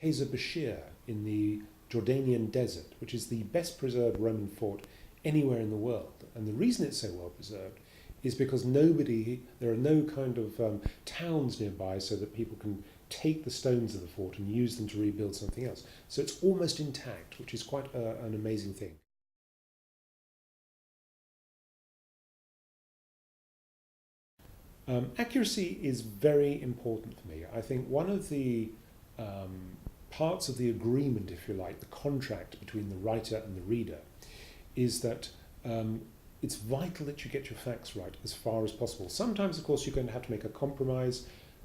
Asa Bashir in the Jordanian desert, which is the best preserved Roman fort anywhere in the world. And the reason it's so well preserved is because there are no kind of towns nearby so that people can take the stones of the fort and use them to rebuild something else. So it's almost intact, which is quite an amazing thing. Accuracy is very important for me. I think one of the parts of the agreement, if you like, the contract between the writer and the reader, is that it's vital that you get your facts right as far as possible. Sometimes, of course, you're going to have to make a compromise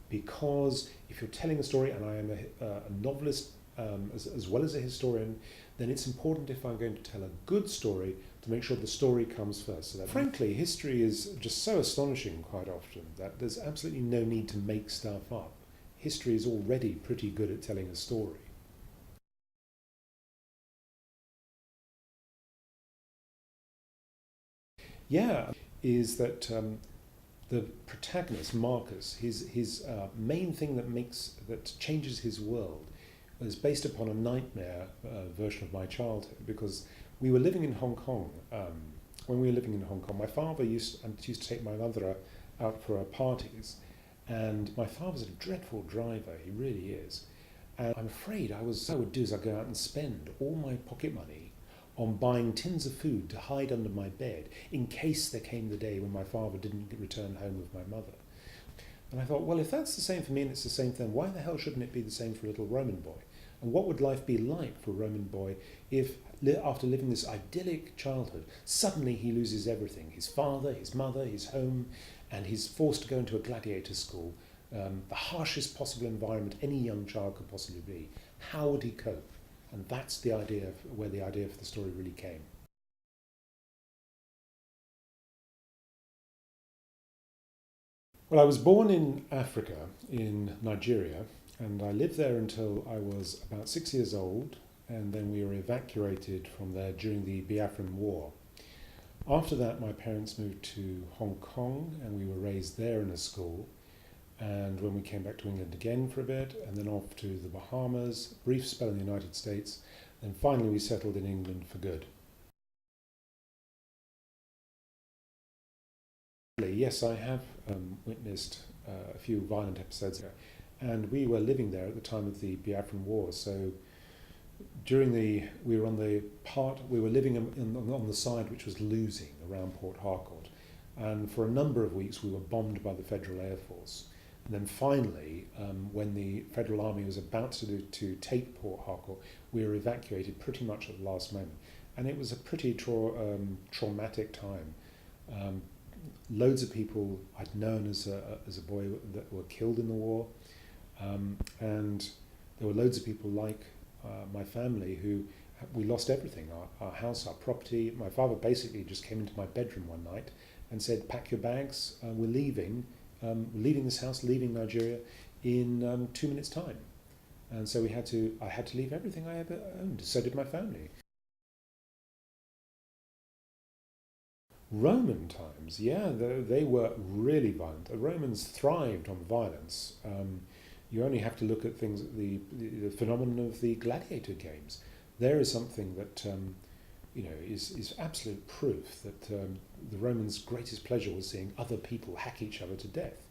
because if you're telling a story, and I am a novelist as well as a historian, then it's important if I'm going to tell a good story to make sure the story comes first. So that, frankly, history is just so astonishing quite often that there's absolutely no need to make stuff up. History is already pretty good at telling a story. Yeah, is that the protagonist, Marcus, his main thing that changes his world is based upon a nightmare version of my childhood, because we were living in Hong Kong. When we were living in Hong Kong, my father used to take my mother out for parties, and my father's a dreadful driver, he really is. And I'm afraid I would do is I'd go out and spend all my pocket money on buying tins of food to hide under my bed in case there came the day when my father didn't return home with my mother. And I thought, well, if that's the same for me and it's the same thing, why the hell shouldn't it be the same for a little Roman boy? And what would life be like for a Roman boy if, after living this idyllic childhood, suddenly he loses everything? His father, his mother, his home, and he's forced to go into a gladiator school, the harshest possible environment any young child could possibly be. How would he cope? And that's the idea of where the idea for the story really came. Well, I was born in Africa, in Nigeria, and I lived there until I was about 6 years old, and then we were evacuated from there during the Biafran War. After that, my parents moved to Hong Kong, and we were raised there in a school. And when we came back to England again for a bit, and then off to the Bahamas, brief spell in the United States, then finally we settled in England for good. Yes, I have witnessed a few violent episodes here, and we were living there at the time of the Biafran War. So we were living on the side which was losing around Port Harcourt, and for a number of weeks we were bombed by the Federal Air Force. And then finally, when the Federal Army was about to take Port Harcourt, we were evacuated pretty much at the last moment. And it was a pretty traumatic time. Loads of people I'd known as a boy that were killed in the war. And there were loads of people like my family who we lost everything, our house, our property. My father basically just came into my bedroom one night and said, pack your bags, we're leaving this house, leaving Nigeria in 2 minutes' time. And so I had to leave everything I ever owned. So did my family. Roman times, yeah, they were really violent. The Romans thrived on violence. You only have to look at the phenomenon of the gladiator games. There is something that is absolute proof that the Romans' greatest pleasure was seeing other people hack each other to death.